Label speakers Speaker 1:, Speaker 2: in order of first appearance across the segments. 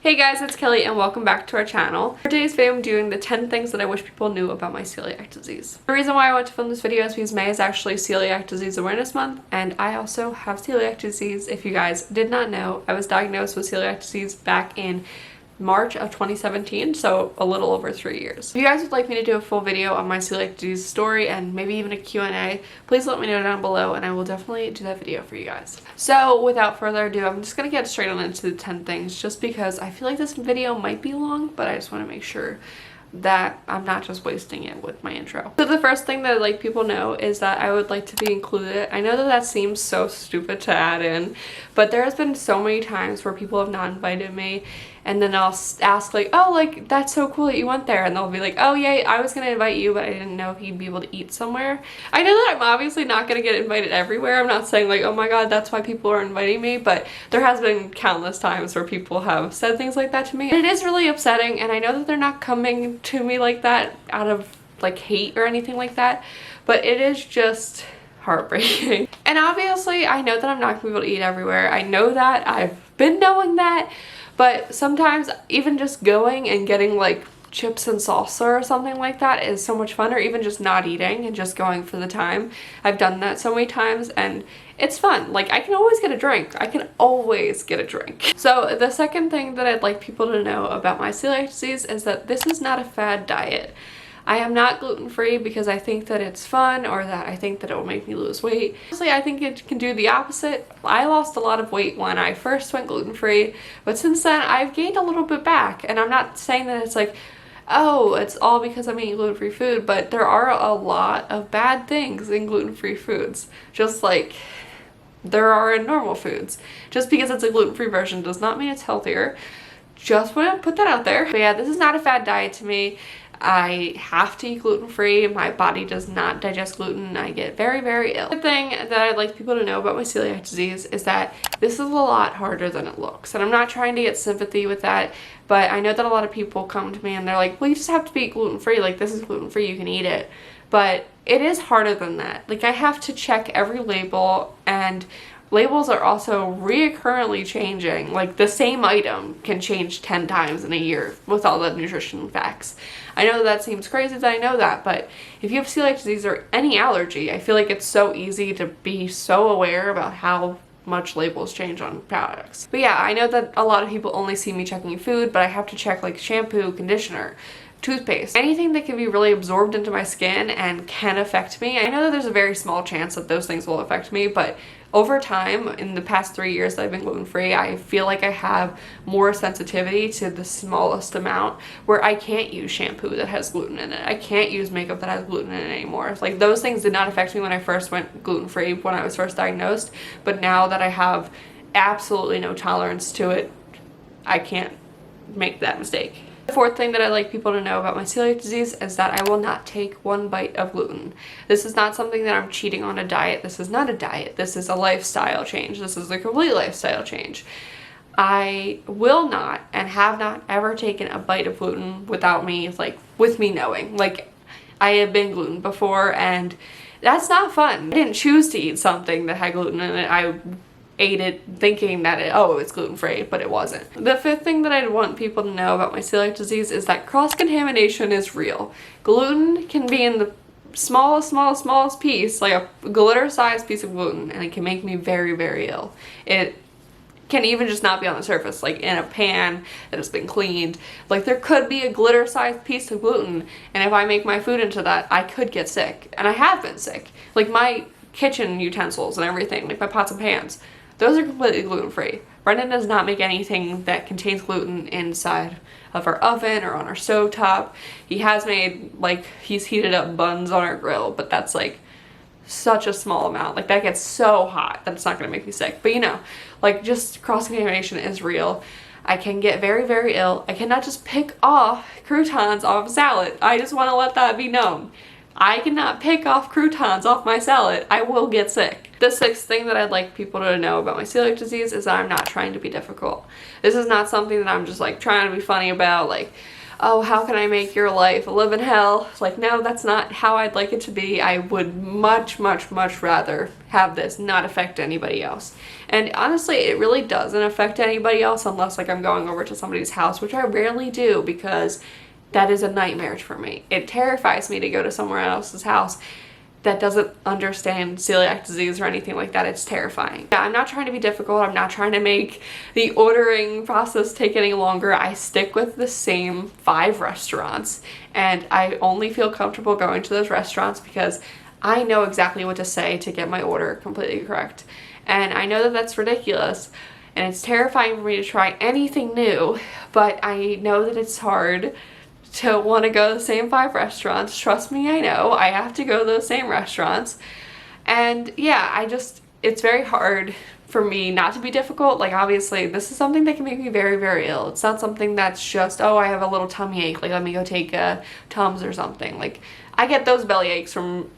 Speaker 1: Hey guys, it's Kelly and welcome back to our channel. For today's video, I'm doing the 10 things that I wish people knew about my celiac disease. The reason why I want to film this video is because May is actually Celiac Disease Awareness Month, and I also have celiac disease. If you guys did not know, I was diagnosed with celiac disease back in March of 2017, so a little over 3 years. If you guys would like me to do a full video on my celiac disease story and maybe even a Q&A, please let me know down below and I will definitely do that video for you guys. So without further ado, I'm just gonna get straight on into the 10 things just because I feel like this video might be long, but I just want to make sure that I'm not just wasting it with my intro. So the first thing that I'd like people to know is that I would like to be included. I know that that seems so stupid to add in, but there has been so many times where people have not invited me, and then I'll ask like, oh, like, that's so cool that you went there, and they'll be like, oh yeah, I was gonna invite you, but I didn't know if you'd be able to eat somewhere. I know that I'm obviously not gonna get invited everywhere. I'm not saying like, oh my god, that's why people are inviting me, but there has been countless times where people have said things like that to me. And it is really upsetting, and I know that they're not coming to me like that out of like hate or anything like that, but it is just heartbreaking. And obviously I know that I'm not gonna be able to eat everywhere. I know that, I've been knowing that, but sometimes even just going and getting like chips and salsa or something like that is so much fun, or even just not eating and just going for the time. I've done that so many times and it's fun. Like, I can always get a drink. I can always get a drink. So the second thing that I'd like people to know about my celiac disease is that this is not a fad diet. I am not gluten-free because I think that it's fun or that I think that it will make me lose weight. Honestly, I think it can do the opposite. I lost a lot of weight when I first went gluten-free, but since then I've gained a little bit back. And I'm not saying that it's like, oh, it's all because I'm eating gluten-free food, but there are a lot of bad things in gluten-free foods, just like there are in normal foods. Just because it's a gluten-free version does not mean it's healthier. Just want to put that out there. But yeah, this is not a fad diet to me. I have to eat gluten-free. My body does not digest gluten. I get very, very ill. The thing that I'd like people to know about my celiac disease is that this is a lot harder than it looks. And I'm not trying to get sympathy with that, but I know that a lot of people come to me and they're like, well, you just have to be gluten-free. Like, this is gluten-free, you can eat it. But it is harder than that. Like, I have to check every label, and labels are also reoccurrently changing. Like, the same item can change 10 times in a year with all the nutrition facts. I know that seems crazy that I know that, but if you have celiac disease or any allergy, I feel like it's so easy to be so aware about how much labels change on products. But yeah, I know that a lot of people only see me checking food, but I have to check like shampoo, conditioner, toothpaste, anything that can be really absorbed into my skin and can affect me. I know that there's a very small chance that those things will affect me, but over time, in the past 3 years that I've been gluten-free, I feel like I have more sensitivity to the smallest amount, where I can't use shampoo that has gluten in it. I can't use makeup that has gluten in it anymore. Like, those things did not affect me when I first went gluten-free, when I was first diagnosed, but now that I have absolutely no tolerance to it, I can't make that mistake. The fourth thing that I'd like people to know about my celiac disease is that I will not take one bite of gluten. This is not something that I'm cheating on a diet. This is not a diet. This is a lifestyle change. This is a complete lifestyle change. I will not and have not ever taken a bite of gluten without me, like, with me knowing. Like, I have been gluten before, and that's not fun. I didn't choose to eat something that had gluten in it. I ate it thinking that it's gluten-free, but it wasn't. The fifth thing that I want people to know about my celiac disease is that cross-contamination is real. Gluten can be in the smallest piece, like a glitter-sized piece of gluten, and it can make me very, very ill. It can even just not be on the surface, like in a pan that has been cleaned. Like, there could be a glitter-sized piece of gluten, and if I make my food into that, I could get sick. And I have been sick. Like, my kitchen utensils and everything, like my pots and pans, those are completely gluten-free. Brendan does not make anything that contains gluten inside of our oven or on our stovetop. He has made, like, he's heated up buns on our grill, but that's like such a small amount. Like, that gets so hot that it's not gonna make me sick. But you know, like, just cross-contamination is real. I can get very, very ill. I cannot just pick off croutons off of salad. I just want to let that be known. I cannot pick off croutons off my salad. I will get sick. The sixth thing that I'd like people to know about my celiac disease is that I'm not trying to be difficult. This is not something that I'm just like trying to be funny about, like, oh, how can I make your life a living hell? Like, no, that's not how I'd like it to be. I would much, much, much rather have this not affect anybody else. And honestly, it really doesn't affect anybody else unless like I'm going over to somebody's house, which I rarely do because that is a nightmare for me. It terrifies me to go to someone else's house that doesn't understand celiac disease or anything like that. It's terrifying. Yeah, I'm not trying to be difficult. I'm not trying to make the ordering process take any longer. I stick with the same 5 restaurants, and I only feel comfortable going to those restaurants because I know exactly what to say to get my order completely correct. And I know that that's ridiculous, and it's terrifying for me to try anything new, but I know that it's hard to want to go to the same 5 restaurants. Trust me, I know. I have to go to those same restaurants. And yeah, it's very hard for me not to be difficult. Like, obviously, this is something that can make me very, very ill. It's not something that's just, oh, I have a little tummy ache, like let me go take a Tums or something. Like, I get those belly aches from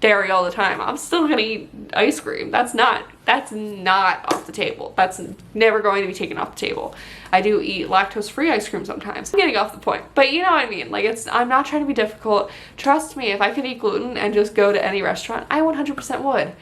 Speaker 1: dairy all the time. I'm still gonna eat ice cream. That's not off the table. That's never going to be taken off the table. I do eat lactose-free ice cream sometimes. I'm getting off the point, but you know what I mean. Like, I'm not trying to be difficult. Trust me, if I could eat gluten and just go to any restaurant, I 100% would.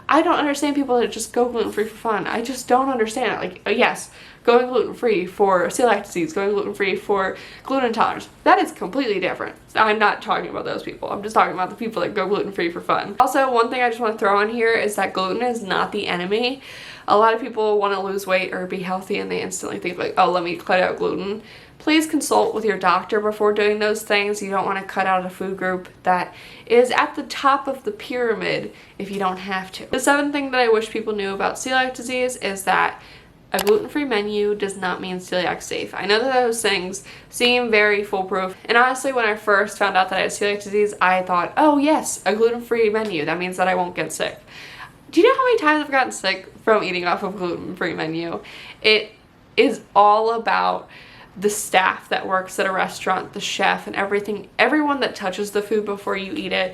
Speaker 1: I don't understand people that just go gluten-free for fun. I just don't understand it. Like, yes, going gluten-free for celiac disease, going gluten-free for gluten intolerance, that is completely different. I'm not talking about those people. I'm just talking about the people that go gluten-free for fun. Also, one thing I just want to throw in here is that gluten is not the enemy. A lot of people want to lose weight or be healthy and they instantly think like, oh, let me cut out gluten. Please consult with your doctor before doing those things. You don't want to cut out a food group that is at the top of the pyramid if you don't have to. The 7th thing that I wish people knew about celiac disease is that a gluten-free menu does not mean celiac safe. I know that those things seem very foolproof, and honestly, when I first found out that I had celiac disease, I thought, oh yes, a gluten-free menu, that means that I won't get sick. Do you know how many times I've gotten sick from eating off of a gluten-free menu? It is all about the staff that works at a restaurant, the chef, and everyone that touches the food before you eat it.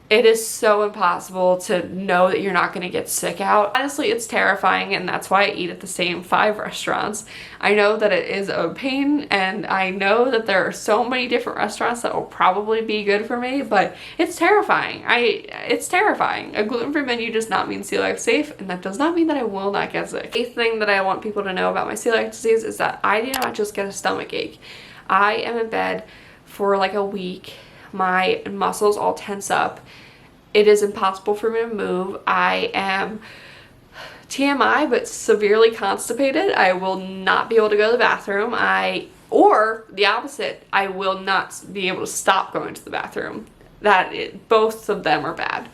Speaker 1: It is so impossible to know that you're not going to get sick out. Honestly, it's terrifying, and that's why I eat at the same 5 restaurants. I know that it is a pain, and I know that there are so many different restaurants that will probably be good for me, but it's terrifying. It's terrifying. A gluten-free menu does not mean celiac safe, and that does not mean that I will not get sick. The 8th thing that I want people to know about my celiac disease is that I do not just get a stomach ache. I am in bed for like a week. My muscles all tense up. It is impossible for me to move. I am TMI, but severely constipated. I will not be able to go to the bathroom. Or the opposite, I will not be able to stop going to the bathroom. Both of them are bad.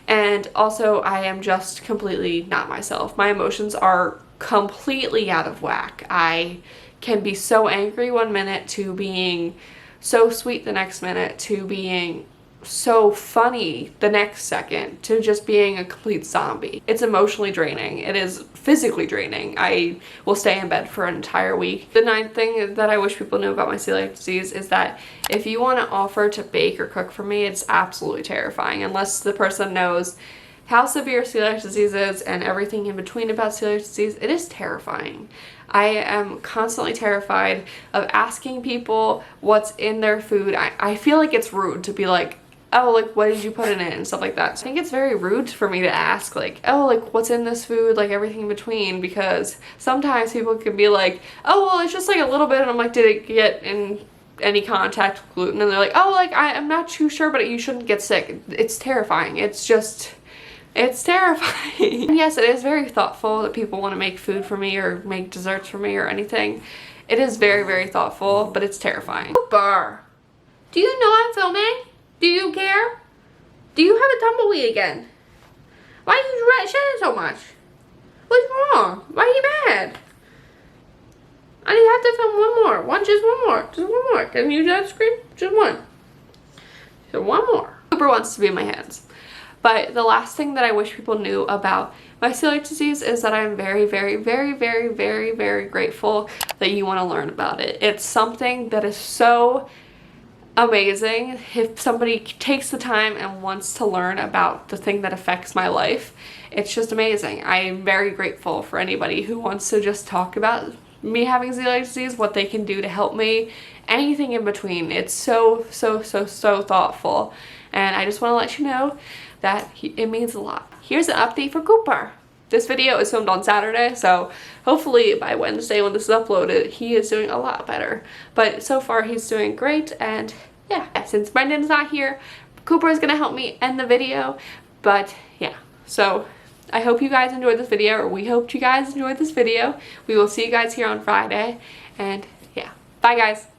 Speaker 1: And also, I am just completely not myself. My emotions are completely out of whack. I can be so angry one minute to being so sweet the next minute to being so funny the next second to just being a complete zombie. It's emotionally draining. It is physically draining. I will stay in bed for an entire week. The 9th thing that I wish people knew about my celiac disease is that if you want to offer to bake or cook for me, it's absolutely terrifying unless the person knows how severe celiac disease is and everything in between about celiac disease. It is terrifying. I am constantly terrified of asking people what's in their food. I feel like it's rude to be like, oh, like, what did you put in it and stuff like that. So I think it's very rude for me to ask, like, oh, like, what's in this food, like, everything in between, because sometimes people can be like, oh, well, it's just, like, a little bit, and I'm like, did it get in any contact with gluten? And they're like, oh, like, I'm not too sure, but you shouldn't get sick. It's terrifying. It's terrifying. And yes, it is very thoughtful that people want to make food for me or make desserts for me or anything. It is very, very thoughtful, but it's terrifying. Cooper, do you know I'm filming? Do you care? Do you have a tumbleweed again? Why are you shedding so much? What's wrong? Why are you mad? I have to film one more. Just one more. Can you do that scream? Just one. So one more. Cooper wants to be in my hands. But the last thing that I wish people knew about my celiac disease is that I'm very, very, very, very, very, very grateful that you want to learn about it. It's something that is so amazing. If somebody takes the time and wants to learn about the thing that affects my life, it's just amazing. I am very grateful for anybody who wants to just talk about me having celiac disease, what they can do to help me, anything in between. It's so thoughtful, and I just want to let you know that it means a lot. Here's an update for Cooper. This video is filmed on Saturday, so hopefully by Wednesday when this is uploaded, he is doing a lot better. But so far he's doing great, and yeah, since Brendan's not here, Cooper is gonna help me end the video. But yeah, so I hope you guys enjoyed this video, or we hope you guys enjoyed this video. We will see you guys here on Friday, and yeah, bye guys.